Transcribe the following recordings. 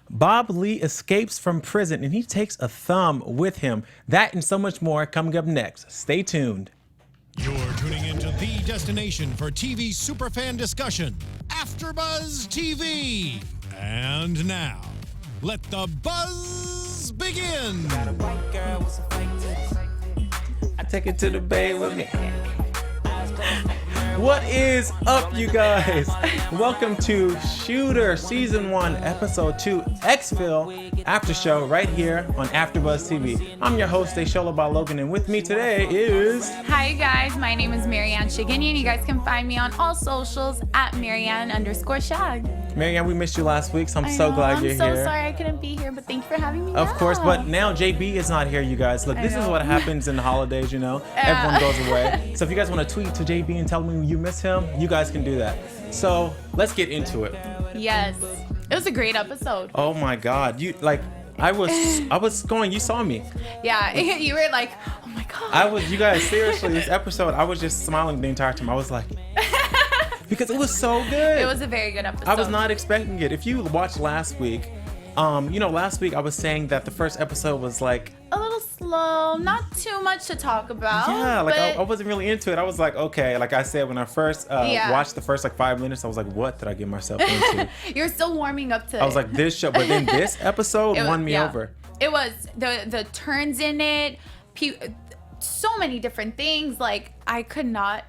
Bob Lee escapes from prison and he takes a thumb with him. That and so much more coming up next. Stay tuned. You're tuning into the destination for TV superfan discussion, AFTERBUZZ TV. And now, let the buzz begin. I take it to the bay with me. What is up, you guys? Welcome to Shooter Season 1, Episode 2, Exfil After Show right here on AFTERBUZZ TV. I'm your host, Desola, Balogun, and with me today is... Hi, you guys. My name is Mariann Shaginiandiscuss. You guys can find me on all socials at Mariann_Shag. Mariann, we missed you last week, so I'm so glad you're here. I'm so sorry I couldn't be here, but thank you for having me. Of course, but now JB is not here, you guys. Look, this is what happens in the holidays, you know? Everyone goes away. So if you guys want to tweet to JB and tell me you miss him, you guys can do that. So let's get into it. Yes. It was a great episode. Oh my God. I was going, you saw me. Yeah, you were like, oh my God. You guys, seriously, this episode, I was just smiling the entire time. I was like, because it was so good. It was a very good episode. I was not expecting it. If you watched last week, last week I was saying that the first episode was like a little slow, not too much to talk about. Yeah, I wasn't really into it. I was like, okay, like I said, when I first watched the first 5 minutes, I was like, what did I get myself into? You're still warming up to it. I was like, this show, but then this episode won me over. It was the turns in it, so many different things. Like I could not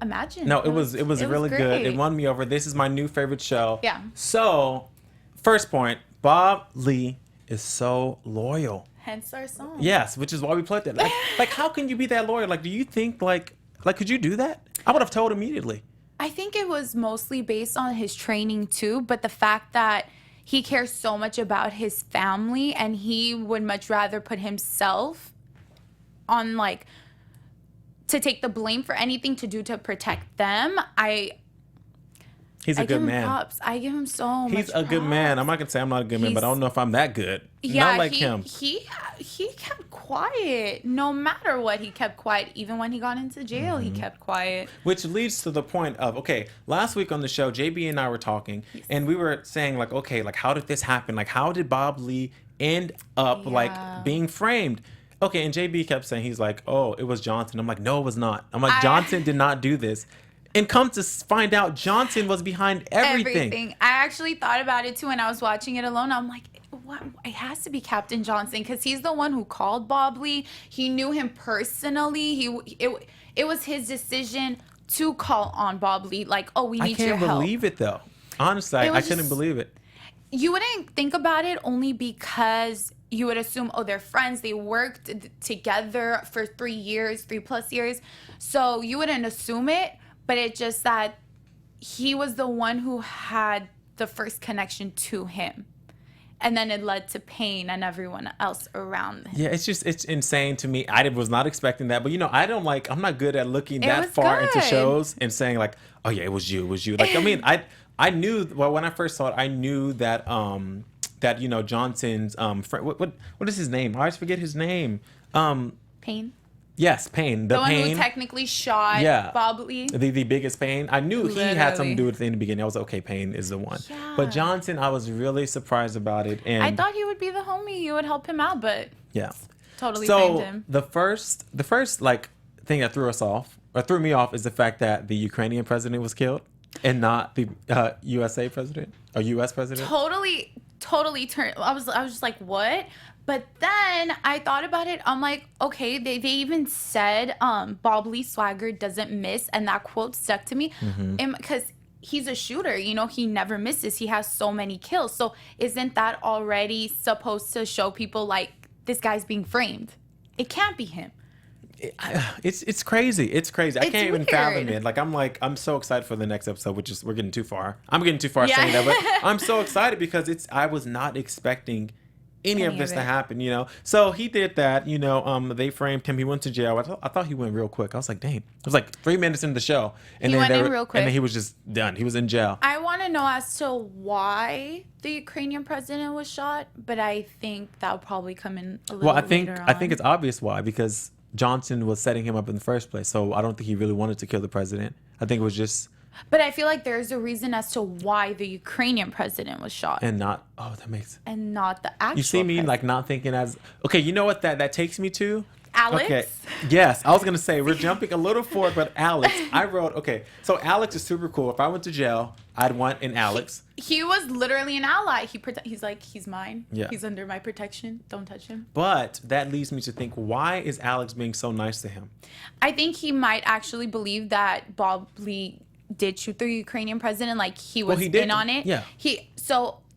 imagine. No, it was really good. It won me over. This is my new favorite show. Yeah. So, first point, Bob Lee is so loyal. Hence our song. Yes, which is why we played that. Like how can you be that loyal? Like, do you think like could you do that? I would have told immediately. I think it was mostly based on his training too, but the fact that he cares so much about his family and he would much rather put himself on to take the blame for anything to do to protect them. He's a good man. Props. I give him so much He's a good man. I'm not gonna say I'm not a good man, but I don't know if I'm that good. Yeah, not like him. He kept quiet. No matter what, he kept quiet. Even when he got into jail, he kept quiet. Which leads to the point of, okay, last week on the show, JB and I were talking, and we were saying like, okay, like how did this happen? Like how did Bob Lee end up like being framed? Okay, and JB kept saying, he's like, oh, it was Johnson. I'm like, no, it was not. I'm like, Johnson did not do this. And come to find out, Johnson was behind everything. I actually thought about it too when I was watching it alone. I'm like, what? It has to be Captain Johnson because he's the one who called Bob Lee. He knew him personally. It was his decision to call on Bob Lee. Like, oh, we need your help. I can't believe it though. Honestly, I couldn't believe it. You wouldn't think about it only because you would assume, oh, they're friends. They worked together for 3+ years. So you wouldn't assume it. But it's just that he was the one who had the first connection to him. And then it led to Payne and everyone else around him. Yeah, it's insane to me. I was not expecting that. But, I'm not good at looking that far into shows and saying like, oh, yeah, it was you. Like, I mean, I knew, well, when I first saw it, I knew that, Johnson's, friend, what is his name? I always forget his name. Payne? Yes, Payne. The one who technically shot Bob Lee. The biggest Payne. I knew he had something to do with it in the beginning. I was like, okay, Payne is the one. Yeah. But Johnson, I was really surprised about it. And I thought he would be the homie. He would help him out, but totally framed him. The first thing that threw me off is the fact that the Ukrainian president was killed and not the USA president or US president. Totally turned. I was just like, what? But then I thought about it. I'm like, okay, they even said Bob Lee swagger doesn't miss. And that quote stuck to me. Because he's a shooter. He never misses. He has so many kills. So isn't that already supposed to show people like this guy's being framed? It can't be him. It's crazy. It's crazy. I can't even fathom it. I'm so excited for the next episode, which is we're getting too far. I'm getting too far saying that, but I'm so excited because I was not expecting any of this to happen, So he did that, they framed him. He went to jail. I thought he went real quick. I was like, dang. It was like 3 minutes into the show. And he went in real quick. And then he was just done. He was in jail. I want to know as to why the Ukrainian president was shot, but I think that'll probably come in a little later on. I think it's obvious why, because Johnson was setting him up in the first place. So I don't think he really wanted to kill the president. I think it was just But I feel like there's a reason as to why the Ukrainian president was shot. And not, that makes... And not the actual You see me president. like not thinking as... Okay, you know what that takes me to? Alex? Okay, yes. I was going to say, we're jumping a little forward, but Alex, I wrote... Okay, so Alex is super cool. If I went to jail, I'd want an Alex. He was literally an ally. He's like, he's mine. Yeah. He's under my protection. Don't touch him. But that leads me to think, why is Alex being so nice to him? I think he might actually believe that Bob Lee did shoot the Ukrainian president. Like, he was in on it. Yeah.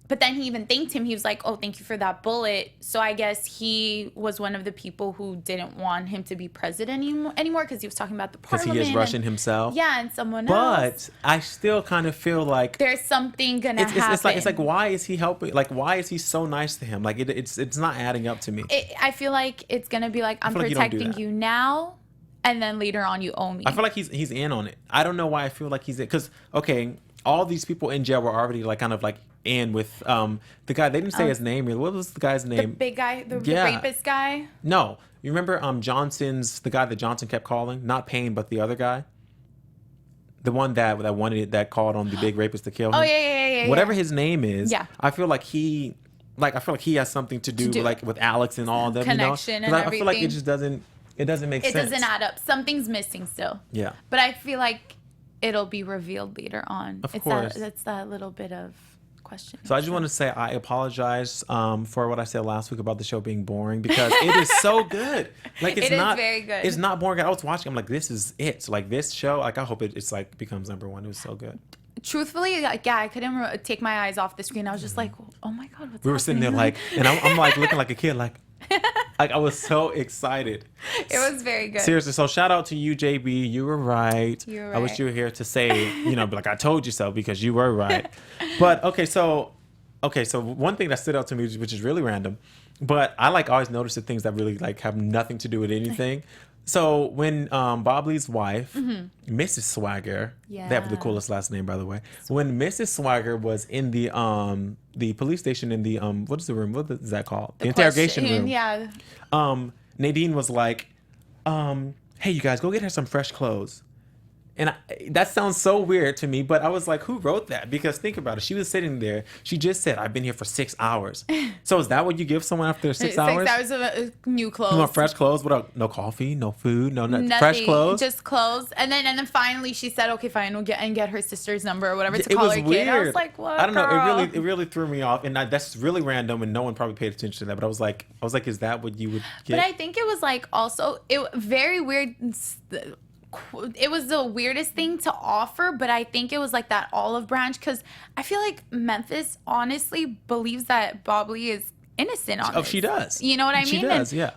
But then he even thanked him. He was like, oh, thank you for that bullet. So I guess he was one of the people who didn't want him to be president anymore because he was talking about the parliament. Because he is Russian himself. Yeah, and someone else. But I still kind of feel like... There's something going to happen. It's like, why is he helping? Like, why is he so nice to him? Like, it's not adding up to me. I feel like it's going to be like, I'm protecting you now, and then later on you owe me. I feel like he's in on it. I don't know why I feel like he's in. Because, okay, all these people in jail were already like kind of like in with the guy. They didn't say his name really. What was the guy's name? The big guy, the rapist guy. No, you remember the guy that Johnson kept calling, not Payne, but the other guy, the one that called on the big rapist to kill him. Oh yeah. Whatever his name is. Yeah. I feel like he has something to do like with Alex and all of them. Connection and I feel like everything. it just doesn't make sense. It doesn't add up. Something's missing still. Yeah. But I feel like it'll be revealed later on. Of course. It's that little bit of question. So I just want to say I apologize for what I said last week about the show being boring because it is so good. Like it is very good. It's not boring. I was watching. I'm like, this is it. Like this show. Like I hope it's like becomes number one. It was so good. Truthfully, like, yeah, I couldn't take my eyes off the screen. I was just like, oh my god, what's We were sitting there like, and I'm like looking like a kid, like I was so excited. It was very good. Seriously. So shout out to you, JB. You were right. You were right. I wish you were here to say, like I told you so because you were right. But okay, so one thing that stood out to me, which is really random, but I like always notice the things that really like have nothing to do with anything. So when Bob Lee's wife, Mrs. Swagger, they have the coolest last name, by the way. When Mrs. Swagger was in the police station in the what is the room? What is that called? The interrogation room. Yeah. Nadine was like, "Hey, you guys, go get her some fresh clothes." And that sounds so weird to me, but I was like, who wrote that? Because think about it. She was sitting there. She just said, I've been here for 6 hours. So is that what you give someone after 6 hours? 6 hours of new clothes. You want fresh clothes? What? No coffee, no food, nothing. Nothing, Fresh clothes? just clothes. And then finally she said, okay, fine, we'll get her sister's number or whatever to it call was her weird. kid. I was like, what? I don't know. Girl? It really threw me off. And that's really random and no one probably paid attention to that. But I was like, is that what you would get? But I think it was like also, very weird. It was the weirdest thing to offer, but I think it was like that olive branch because I feel like Memphis honestly believes that Bob Lee is innocent on this. She does. You know what I mean? She does, yeah.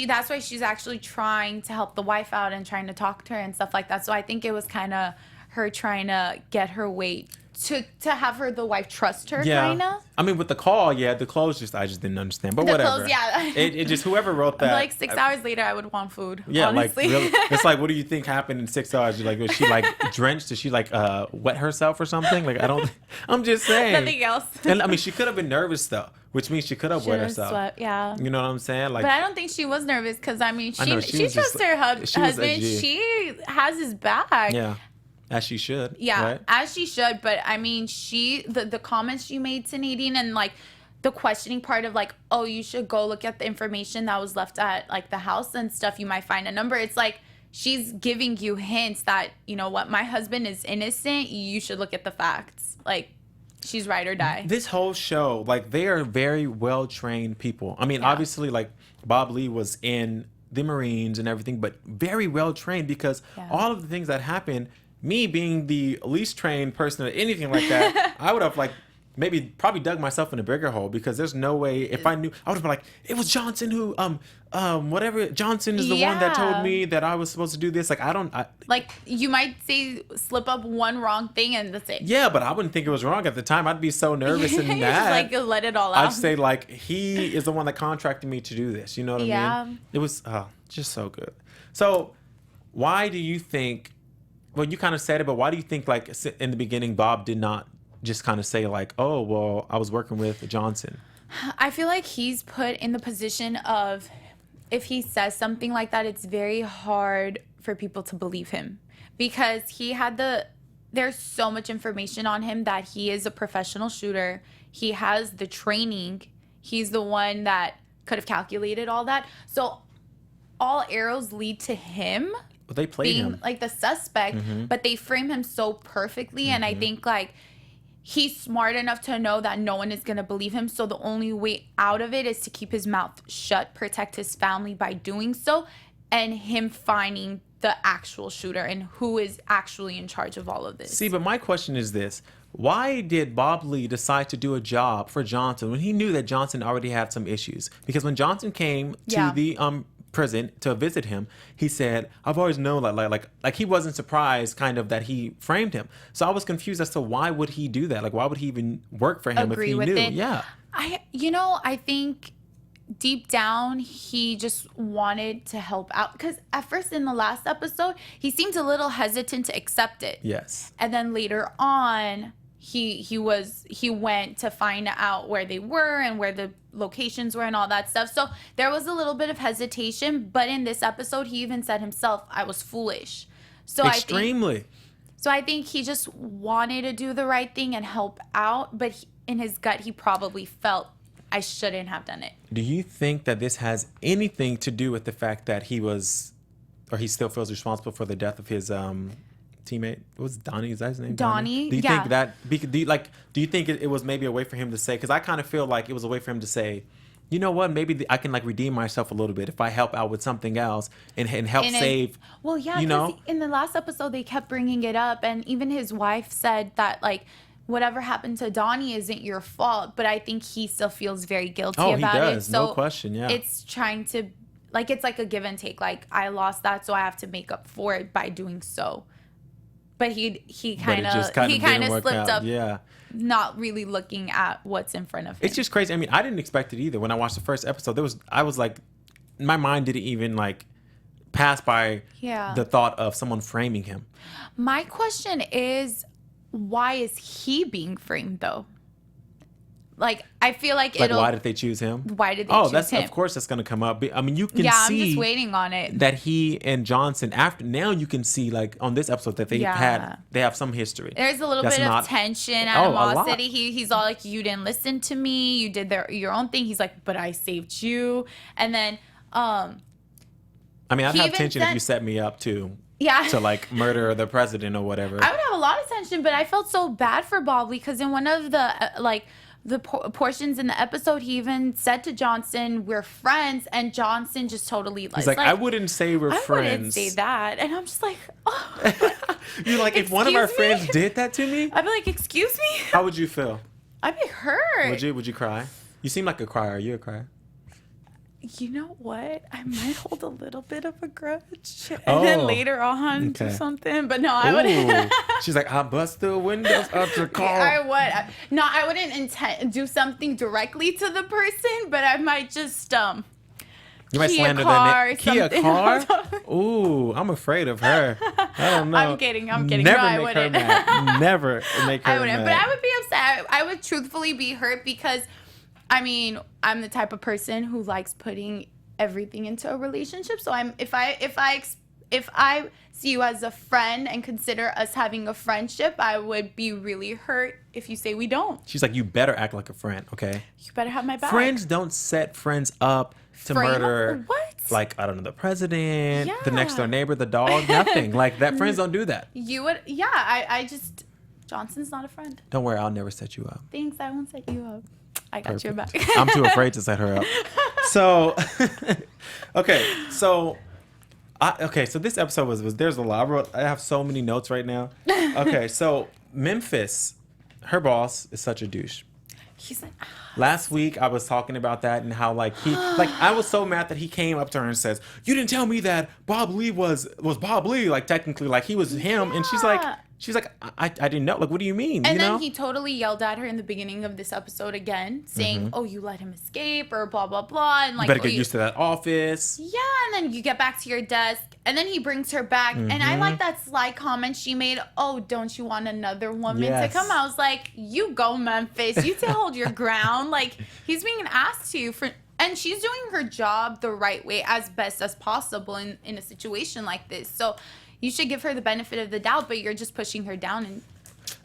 That's why she's actually trying to help the wife out and trying to talk to her and stuff like that. So I think it was kind of her trying to get her weight to have the wife trust her, kind of. I mean, with the call, the clothes I just didn't understand. But whatever. Clothes, yeah. It just, whoever wrote that. Like 6 hours later, I would want food. Yeah, honestly. like, really, it's like, what do you think happened in 6 hours? You're like, was she like drenched? Did she like wet herself or something? Like, I'm just saying. Nothing else. And I mean, she could have been nervous though, which means she could have wet herself. Sweat, yeah. You know what I'm saying? Like, but I don't think she was nervous because, I mean, she trusts her husband. She has his back. Yeah. As she should. Yeah, right? as she should. But I mean, the comments she made to Nadine and like the questioning part of like, oh, you should go look at the information that was left at like the house and stuff. You might find a number. It's like she's giving you hints that, you know what, my husband is innocent. You should look at the facts. Like, she's ride or die. This whole show, like, they are very well trained people. I mean, obviously, like Bob Lee was in the Marines and everything, but very well trained because all of the things that happened. Me being the least trained person at anything like that, I would have like probably dug myself in a bigger hole because there's no way if I knew I would have been like, it was Johnson who whatever Johnson is the one that told me that I was supposed to do this. Like like you might slip up one wrong thing and that's it. Yeah, but I wouldn't think it was wrong at the time. I'd be so nervous and mad. Just like let it all out. I'd say like he is the one that contracted me to do this. You know what I mean? It was just so good. So why do you think? Well, you kind of said it, but why do you think, like, in the beginning, Bob did not just kind of say, like, oh, well, I was working with Johnson? I feel like he's put in the position of if he says something like that, it's very hard for people to believe him because he had there's so much information on him that he is a professional shooter. He has the training. He's the one that could have calculated all that. So all arrows lead to him. But they played being him like the suspect, but they frame him so perfectly. And I think like he's smart enough to know that no one is going to believe him. So the only way out of it is to keep his mouth shut, protect his family by doing so, and him finding the actual shooter and who is actually in charge of all of this. See, but my question is this. Why did Bob Lee decide to do a job for Johnson when he knew that Johnson already had some issues? Because when Johnson came to the prison to visit him, he said, I've always known like he wasn't surprised kind of that he framed him. So I was confused as to why would he do that? Like, why would he even work for him if he knew? Yeah. I think deep down he just wanted to help out, because at first in the last episode he seemed a little hesitant to accept it. Yes. And then later on he went to find out where they were and where the locations were and all that stuff. So there was a little bit of hesitation, but in this episode he even said himself, I was foolish. So extremely. I think he just wanted to do the right thing and help out, but in his gut he probably felt, I shouldn't have done it. Do you think that this has anything to do with the fact that he still feels responsible for the death of his teammate? What was Donnie? Is that his name? Donnie? Do you think that? Do you think it was maybe a way for him to say? Because I kind of feel like it was a way for him to say, you know what? Maybe I can like redeem myself a little bit if I help out with something else and help save. Well, yeah. Because in the last episode they kept bringing it up, and even his wife said that like, whatever happened to Donnie isn't your fault, but I think he still feels very guilty about it. Oh, he does. So no question, yeah. It's trying to, like, it's like a give and take. Like, I lost that, so I have to make up for it by doing so. But he kind of slipped up, not really looking at what's in front of him. It's just crazy. I mean, I didn't expect it either. When I watched the first episode, I was like, my mind didn't even like pass by the thought of someone framing him. My question is, why is he being framed though? Like, I feel like why did they choose him? Why did they choose him? Of course that's going to come up. I mean, you can see. I'm just waiting on it. That he and Johnson, after now you can see like on this episode that they have some history. There's a little bit of tension, animosity. He's all like, you didn't listen to me. You did your own thing. He's like, but I saved you. And then, I mean, I'd have tension if you set me up too. Yeah. To like murder the president or whatever. I would have a lot of tension, but I felt so bad for Bob because in one of the portions in the episode, he even said to Johnson, "We're friends," and Johnson just totally he's like, "I wouldn't say we're friends. I wouldn't say that," and I'm just like, "Oh." You're like, if one of our friends did that to me, I'd be like, "Excuse me." How would you feel? I'd be hurt. Would you cry? You seem like a crier. Are you a crier? You know what? I might hold a little bit of a grudge, and then later on do something. But no, I wouldn't. She's like, I bust the windows of your car. I would. No, I wouldn't do something directly to the person, but I might just You might slander the Kia car. Ooh, I'm afraid of her. I don't know. I'm kidding. Never no, I make wouldn't. her mad. Never make her I wouldn't. mad. But I would be upset. I would truthfully be hurt because, I mean, I'm the type of person who likes putting everything into a relationship. So if I see you as a friend and consider us having a friendship, I would be really hurt if you say we don't. She's like, you better act like a friend, okay? You better have my back. Friends don't set friends up to murder. What? Like, I don't know, the president, the next door neighbor, the dog, nothing. Like that. Friends don't do that. You would, I just, Johnson's not a friend. Don't worry, I'll never set you up. Thanks, I won't set you up. I got your back. I'm too afraid to set her up. So, so this episode was there's a lot. I have so many notes right now. Okay, so Memphis, her boss is such a douche. He's like, last week I was talking about that and how like I was so mad that he came up to her and says, you didn't tell me that Bob Lee was Bob Lee, like technically like he was him. And she's like I didn't know. Like, what do you mean? And then he totally yelled at her in the beginning of this episode again, saying, oh, you let him escape or blah, blah, blah. And like, you better get used to that office. Yeah, and then you get back to your desk. And then he brings her back. And I like that sly comment she made. Oh, don't you want another woman to come? I was like, you go, Memphis. You hold your ground. Like, he's being asked to and she's doing her job the right way as best as possible in a situation like this. So you should give her the benefit of the doubt, but you're just pushing her down. And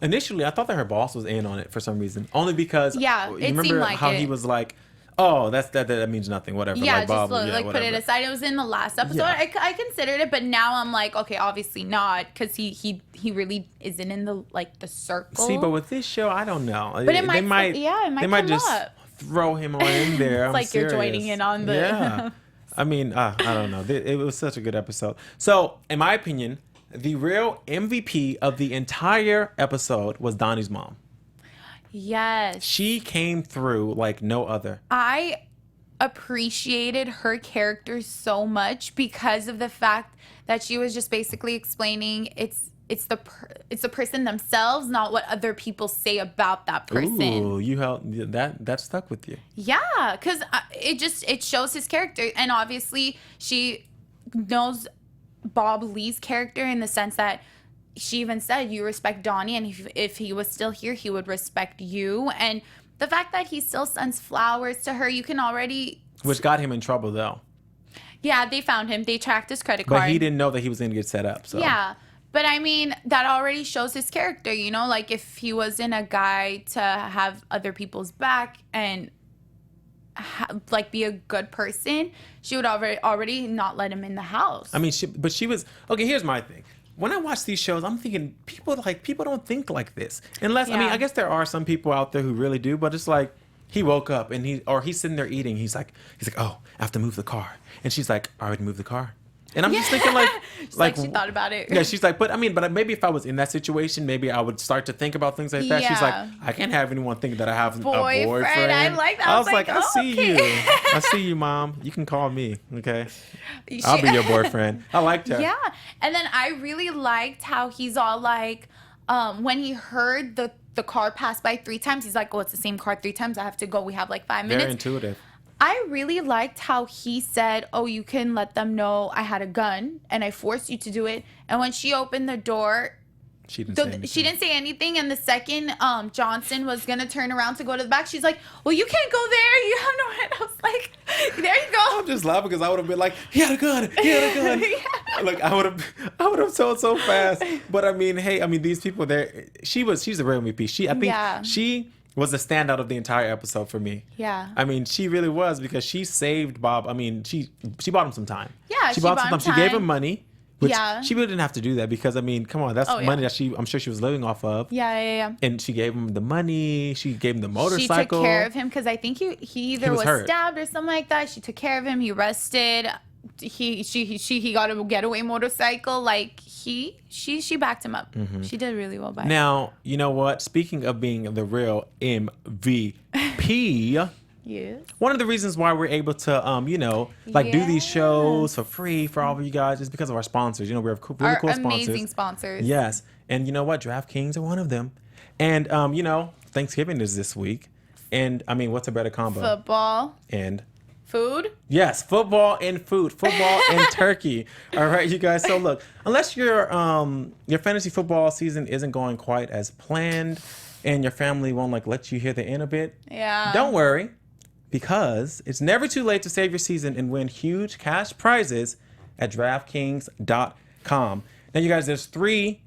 initially, I thought that her boss was in on it for some reason, only because you remember seemed like how he was like, "Oh, that means nothing, whatever." Yeah, like, just Bob, put it aside. It was in the last episode. Yeah. I considered it, but now I'm like, okay, obviously not, because he really isn't in the circle. See, but with this show, I don't know. But it might come just up. throw him on in there. It's like you're joining in on the. Yeah. I mean, I don't know. It was such a good episode. So, in my opinion, the real MVP of the entire episode was Donnie's mom. Yes. She came through like no other. I appreciated her character so much because of the fact that she was just basically explaining it's the person themselves, not what other people say about that person. Ooh, that stuck with you. Yeah, because it shows his character, and obviously she knows Bob Lee's character in the sense that she even said, you respect Donnie, and if he was still here, he would respect you. And the fact that he still sends flowers to her, you can already... Which got him in trouble, though. Yeah, they found him. They tracked his credit card. But he didn't know that he was going to get set up, so... Yeah, but I mean, that already shows his character, you know? Like, if he wasn't a guy to have other people's back and... be a good person, she would already not let him in the house. I mean, she was okay. Here's my thing. When I watch these shows, I'm thinking people don't think like this. Unless I mean, I guess there are some people out there who really do, but it's like he woke up and he's sitting there eating. He's like, oh, I have to move the car, and she's like, I already moved the car. And I'm just thinking like she thought about it. Yeah, she's like, but maybe if I was in that situation, maybe I would start to think about things like that. Yeah. She's like, I can't have anyone think that I have a boyfriend. I like that. I was like, I see you. I see you, Mom. You can call me, okay? I'll be your boyfriend. I liked her. Yeah. And then I really liked how he's all like, when he heard the car pass by 3 times, he's like, oh, it's the same car 3 times. I have to go. We have like 5 minutes. Very intuitive. I really liked how he said, oh, you can let them know I had a gun and I forced you to do it. And when she opened the door, she didn't say anything. And the second Johnson was going to turn around to go to the back, she's like, well, you can't go there. You have no right. I was like, there you go. I'm just laughing because I would have been like, he had a gun. Yeah. Like, I would have told so fast. But I mean, hey, these people there, she's a real MVP. She was the standout of the entire episode for me. Yeah. I mean, she really was because she saved Bob. I mean, she bought him some time. Yeah, she bought some time. She gave him money. Which she really didn't have to do that because, I mean, come on, that's money that I'm sure she was living off of. Yeah. And she gave him the money. She gave him the motorcycle. She took care of him because I think he either was stabbed or something like that. She took care of him. He rested. He got a getaway motorcycle. Like she backed him up. Mm-hmm. She did really well by him. Now, you know what? Speaking of being the real MVP, yes. One of the reasons why we're able to do these shows for free for all of you guys is because of our sponsors. We have really cool sponsors. Amazing sponsors. Yes. And you know what? DraftKings are one of them. And Thanksgiving is this week. And I mean, what's a better combo? Football. And food? Yes, football and food. Football and turkey. All right, you guys. So look, unless your fantasy football season isn't going quite as planned and your family won't let you hear the end of it, don't worry, because it's never too late to save your season and win huge cash prizes at DraftKings.com. Now, you guys, there's 3.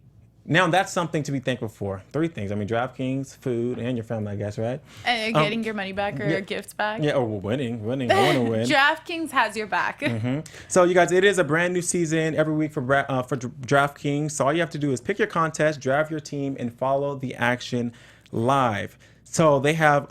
Now, that's something to be thankful for. 3 things. I mean, DraftKings, food, and your family, I guess, right? And getting your money back or your gifts back. Yeah, or winning. I want to win. DraftKings has your back. Mm-hmm. So, you guys, it is a brand new season every week for DraftKings. So, all you have to do is pick your contest, draft your team, and follow the action live. So, they have,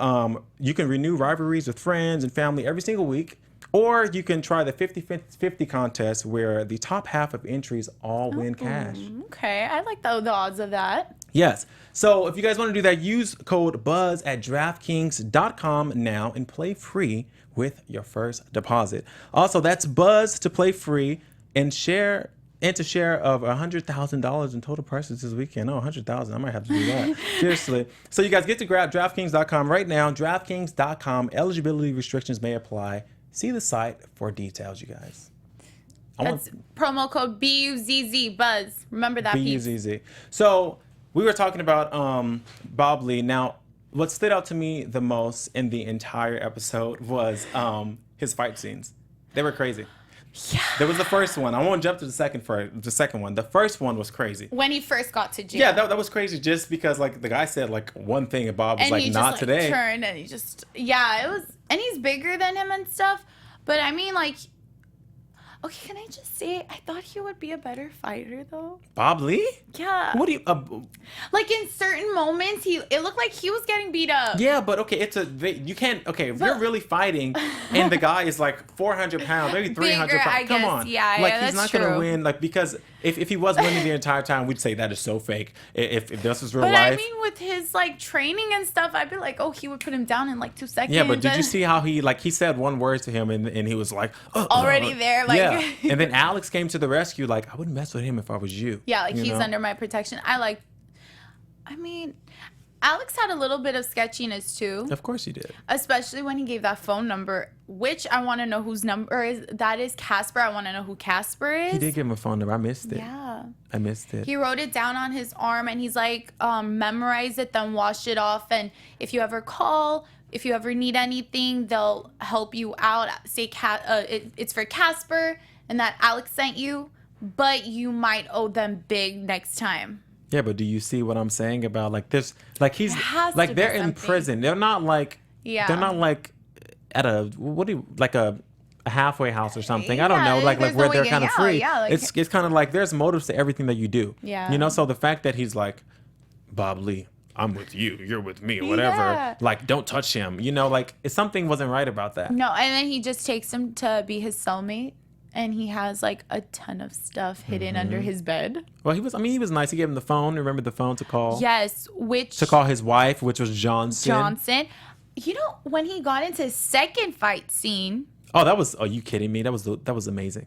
you can renew rivalries with friends and family every single week. Or you can try the 50-50 contest where the top half of entries all win cash. Okay, I like the odds of that. Yes. So if you guys want to do that, use code BUZZ at DraftKings.com now and play free with your first deposit. Also, that's BUZZ to play free and share of $100,000 in total purchases this weekend. Oh, $100,000. I might have to do that. Seriously. So you guys get to grab DraftKings.com right now. DraftKings.com. Eligibility restrictions may apply. See the site for details, you guys. That's promo code BUZZ, Buzz. Remember that piece. BUZZ. So we were talking about Bob Lee. Now, what stood out to me the most in the entire episode was his fight scenes. They were crazy. Yeah. There was the first one. I won't jump to the second one. The first one was crazy. When he first got to jail. Yeah, that was crazy just because like the guy said like one thing and Bob was and like, he not just, today. Turned and he just, yeah, it was, and he's bigger than him and stuff. But I mean, like, okay, can I just say, I thought he would be a better fighter though. Bob Lee? Yeah. What do you? Like in certain moments, it looked like he was getting beat up. Yeah, but okay, you can't. Okay, if you're really fighting, and the guy is like 400 pounds, maybe 300 Bigger, I pounds. Come guess. on, Yeah, like yeah, he's not that's gonna true. win. Like because if he was winning the entire time, we'd say that is so fake. If this was real But life. I mean, with his like training and stuff, I'd be like, oh, he would put him down in like 2 seconds. Yeah, but did you see how he said one word to him and he was like Already there, like yeah, and then Alex came to the rescue like I wouldn't mess with him if I was you. Yeah, like you he's know? under my protection. I mean, Alex had a little bit of sketchiness too. Of course he did. Especially when he gave that phone number, which I want to know whose number is. That is Casper. I want to know who Casper is. He did give him a phone number. I missed it. Yeah. I missed it. He wrote it down on his arm and he's like, memorize it, then wash it off. And if you ever call, if you ever need anything, they'll help you out. Say it's for Casper and that Alex sent you, but you might owe them big next time. Yeah, but do you see what I'm saying about like this? Like he's has like to be they're in something. prison. They're not like they're not like at a like a halfway house or something. I don't know, like there's where no they're way kind of getting out. free. Yeah, like- It's kind of like there's motives to everything that you do. Yeah. You know, so the fact that he's like, Bob Lee, I'm with you, you're with me, whatever. Yeah. Like, don't touch him. You know, like something wasn't right about that. No, and then he just takes him to be his cellmate. And he has like a ton of stuff hidden under his bed. Well, he was nice. He gave him the phone. Remember the phone to call? Yes, To call his wife, which was Johnson. You know, when he got into his second fight scene. Oh, are you kidding me? That was amazing.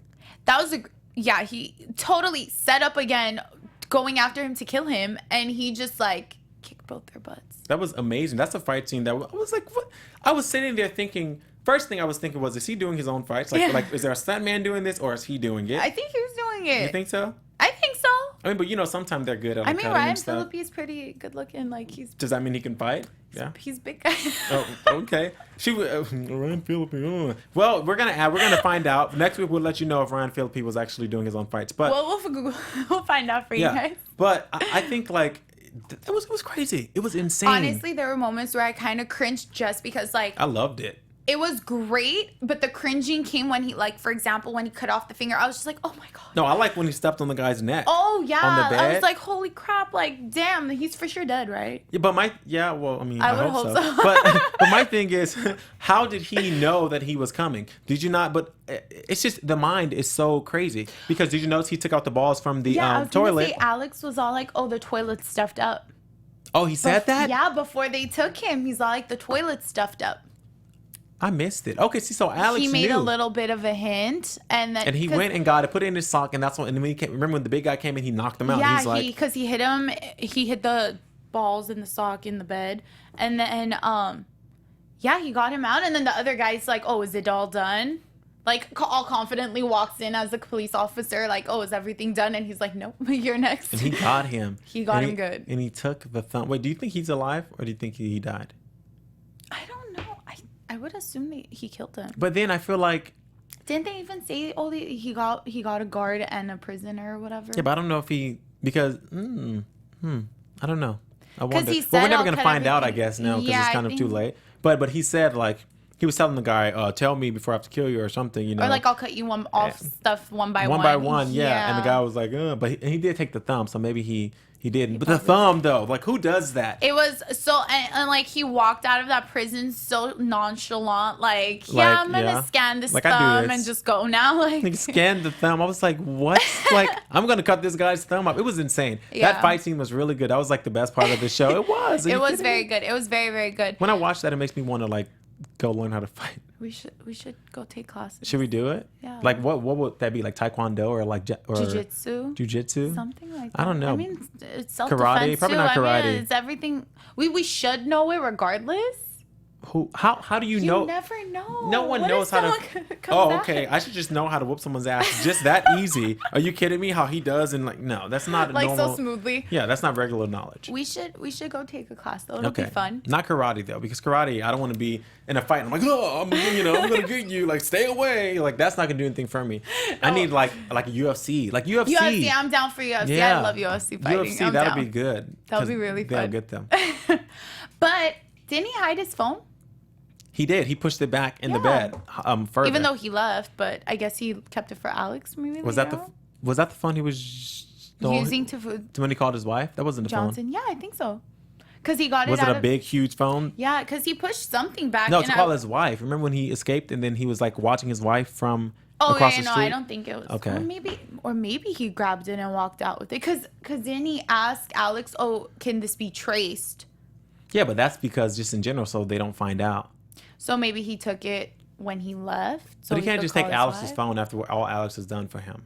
He totally set up again, going after him to kill him. And he just like kicked both their butts. That was amazing. That's a fight scene that I was like, what? I was sitting there thinking, first thing I was thinking was, is he doing his own fights? Like is there a stuntman doing this or is he doing it? I think he was doing it. You think so? I think so. I mean, but you know, sometimes they're good at like, cutting Ryan and stuff. Phillippe is pretty good looking. Like Does that mean he can fight? Yeah. He's big guy. Oh, okay. Ryan Phillippe. Oh. Well, we're gonna find out next week. We'll let you know if Ryan Phillippe was actually doing his own fights. But we'll find out for you guys. But I think like it was crazy. It was insane. Honestly, there were moments where I kind of cringed just because like I loved it. It was great, but the cringing came when he, like, for example, when he cut off the finger. I was just like, oh my god. No, I like when he stepped on the guy's neck. Oh yeah, on the bed. I was like, holy crap! Like, damn, he's for sure dead, right? Yeah, but I mean, I would hope hope so. so. but my thing is, how did he know that he was coming? Did you not? But it's just the mind is so crazy because did you notice he took out the balls from the I was toilet? gonna say, Alex was all like, oh, the toilet's stuffed up. Oh, he said that? Yeah, before they took him, he's all like, the toilet's stuffed up. I missed it. Okay, see, so Alex He made knew. a little bit of a hint, and then He went and got it, put it in his sock, and that's when. And then when he came, remember when the big guy came in, he knocked him out. Yeah, He's like, because he hit him. He hit the balls in the sock in the bed, and then he got him out, and then the other guy's like, "Oh, is it all done?" Like all confidently walks in as a police officer, like, "Oh, is everything done?" And he's like, "Nope, you're next." and he got him. He got him good. And he took the thumb. Wait, do you think he's alive, or do you think he died? I don't know. I would assume he killed him. But then I feel like. Didn't they even say he got a guard and a prisoner or whatever? Yeah, but I don't know if because I don't know. I wonder. he Well, said we're never I'll gonna cut find out, I everything. guess, now because Yeah, it's I kind of too think- late. But he said like he was telling the guy, "Tell me before I have to kill you" or something, you know. Or like I'll cut you off stuff one by one. One by one, yeah. And the guy was like, but he did take the thumb, so maybe he didn't. But the thumb though, like who does that? It was so, and like he walked out of that prison so nonchalant, like I'm gonna scan this Like, I do thumb this. and just go now. Like He scanned the thumb. I was like, what? Like, I'm gonna cut this guy's thumb up. It was insane. Yeah. That fight scene was really good. That was like the best part of the show. It was. Are it you was kidding very me? good. It was very, very good. When I watch that, it makes me want to like go learn how to fight. We should go take classes. Should we do it? Yeah. Like what would that be? Like taekwondo or like Jiu-jitsu? Jiu-jitsu? Something like that. I don't know. I mean, it's self-defense Karate? Probably too. not I karate. mean, it's everything. We should know it regardless. How do you know? You never know. No one What knows if how to. someone comes Oh, at okay. him? I should just know how to whoop someone's ass just that easy. Are you kidding me? How he does and like no, that's not Like normal. so smoothly. Yeah, that's not regular knowledge. We should go take a class though. It'll be fun. Not karate though, because karate, I don't want to be in a fight. And I'm like, oh, I'm gonna get you. Like, stay away. Like, that's not gonna do anything for me. I need like a UFC, like UFC. UFC, I'm down for UFC. Yeah. I love UFC fighting. UFC, I'm that'll down. be good. That'll be really They'll fun. get them. But didn't he hide his phone? He did. He pushed it back in the bed. Further. Even though he left, but I guess he kept it for Alex. Maybe was that the phone he was using to when he called his wife? That wasn't the Johnson? phone. Yeah, I think so. Because he got Was it it out a of, big, huge phone? Yeah, because he pushed something back. No, and to call his wife. Remember when he escaped and then he was like watching his wife from across the no, street? I don't think it was. Okay. Or maybe he grabbed it and walked out with it. Because then he asked Alex, "Oh, can this be traced?" Yeah, but that's because just in general, so they don't find out. So maybe he took it when he left. So But he can't could just take call his Alex's wife? phone after all Alex has done for him.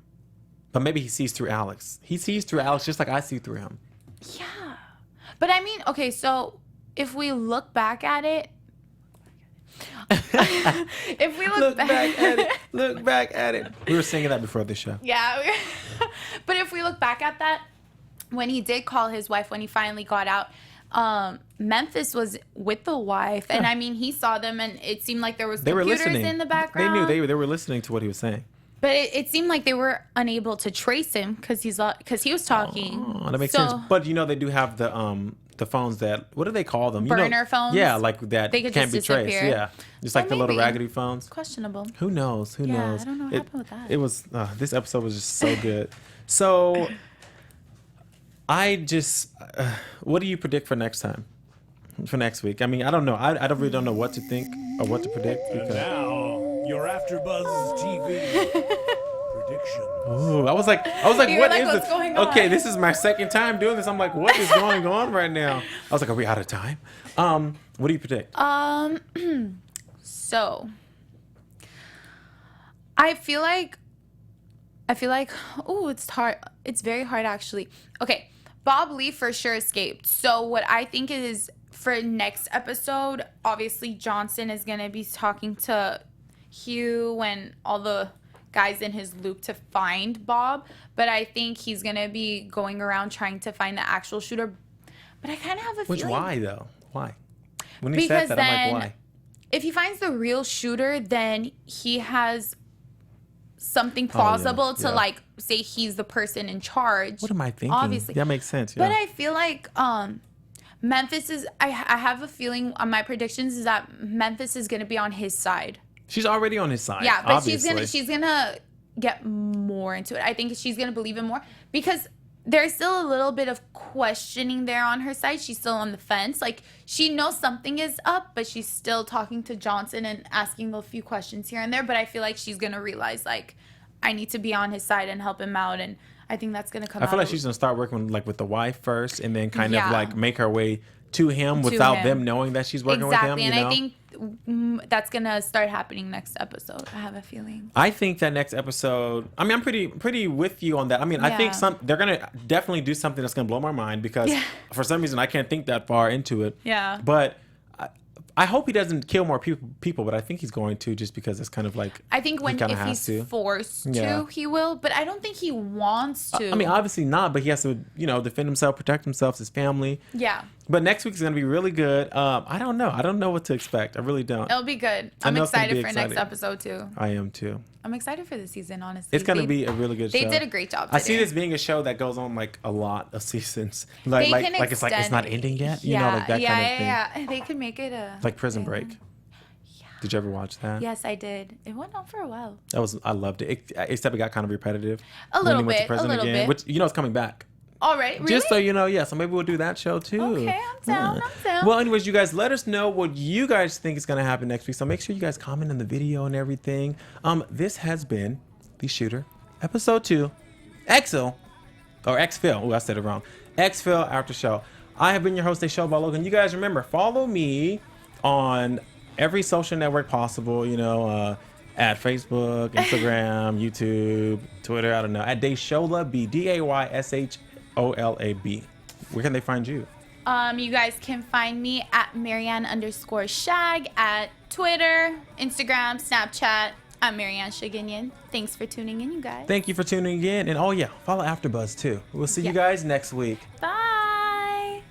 But maybe he sees through Alex. He sees through Alex just like I see through him. Yeah. But I mean, okay, so if we look back at it, if we look back at it. Look back at it. We were singing that before the show. Yeah. But if we look back at that, when he did call his wife, when he finally got out, Memphis was with the wife, and I mean, he saw them, and it seemed like there was They were computers listening. in the background. They knew they were listening to what he was saying. But it seemed like they were unable to trace him because he was talking. Oh, that makes sense. But you know they do have the phones that, what do they call them? Burner phones? Yeah, like that They could can't just be traced. disappear. Yeah, just like the little maybe. raggedy phones. Questionable. Who knows? Who Yeah, knows? I don't know what happened with that. It was this episode was just so good. So I just what do you predict for next time? For next week? I mean, I don't know. I really don't know what to think or what to predict. And now, your AfterBuzz TV prediction. Ooh, I was like, You're what like, is what's this? going on? Okay, this is my second time doing this. I'm like, what is going on right now? I was like, are we out of time? What do you predict? So I feel like oh, it's hard. It's very hard actually. Okay, Bob Lee for sure escaped. So what I think is for next episode, obviously Johnson is gonna be talking to Hugh and all the guys in his loop to find Bob, but I think he's gonna be going around trying to find the actual shooter. But I kind of have a feeling. Why though? Why? When he Because said that, I'm then like, why? if he finds the real shooter, then he has something plausible to like say he's the person in charge. What am I thinking? Obviously. That makes sense. Yeah. But I feel like Memphis is I have a feeling on my predictions is that Memphis is gonna be on his side. She's already on his side. Yeah, but obviously. she's gonna get more into it. I think she's gonna believe him more because there's still a little bit of questioning there on her side. She's still on the fence. Like she knows something is up, but she's still talking to Johnson and asking a few questions here and there. But I feel like she's gonna realize like I need to be on his side and help him out, and I think that's gonna come out. I feel like she's gonna start working like with the wife first, and then kind of Yeah. like make her way to him without them knowing that she's working with him. Exactly, and I think that's gonna start happening next episode. I have a feeling. I think that next episode. I mean, I'm pretty with you on that. I mean, I think they're gonna definitely do something that's gonna blow my mind because for some reason I can't think that far into it. Yeah. But I hope he doesn't kill more people, but I think he's going to just because it's kind of like I think if he's forced to, he will. But I don't think he wants to. I mean, obviously not, but he has to, defend himself, protect himself, his family. Yeah. But next week is going to be really good. I don't know. I don't know what to expect. I really don't. It'll be good. I'm excited for next episode too. I am too. I'm excited for the season, honestly. It's going to be a really good show. They did a great job today. I see this being a show that goes on like a lot of seasons. Like it's not ending yet. Like that kind of thing. Yeah. They could make it like Prison Break. Yeah. Did you ever watch that? Yes, I did. It went on for a while. I loved it. Except it got kind of repetitive. A little when he went to bit. prison again, which it's coming back. Already? Really? Just so you know, so maybe we'll do that show too. Okay, I'm down. I'm down. Well, anyways, you guys, let us know what you guys think is going to happen next week. So make sure you guys comment on the video and everything. This has been The Shooter, Episode 2, Exfil. Oh, I said it wrong. Exfil After Show. I have been your host, Balogun. You guys remember, follow me on every social network possible, at Facebook, Instagram, YouTube, Twitter, I don't know, at Desola B, DAYSHOLAB. Where can they find you? You guys can find me at Mariann_Shag at Twitter, Instagram, Snapchat. I'm Mariann Shaginian. Thanks for tuning in, you guys. Thank you for tuning in. And oh yeah, follow AfterBuzz too. We'll see you guys next week. Bye.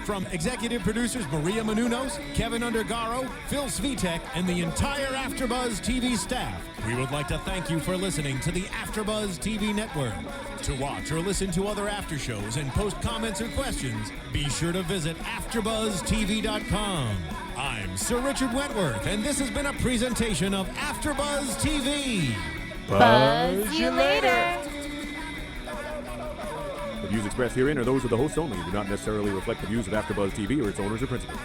From executive producers Maria Menounos, Kevin Undergaro, Phil Svitek, and the entire AfterBuzz TV staff, we would like to thank you for listening to the AfterBuzz TV network. To watch or listen to other after shows and post comments or questions, be sure to visit AfterBuzzTV.com. I'm Sir Richard Wentworth, and this has been a presentation of AfterBuzz TV. Buzz you later. The views expressed herein are those of the hosts only and do not necessarily reflect the views of AfterBuzz TV or its owners or principals.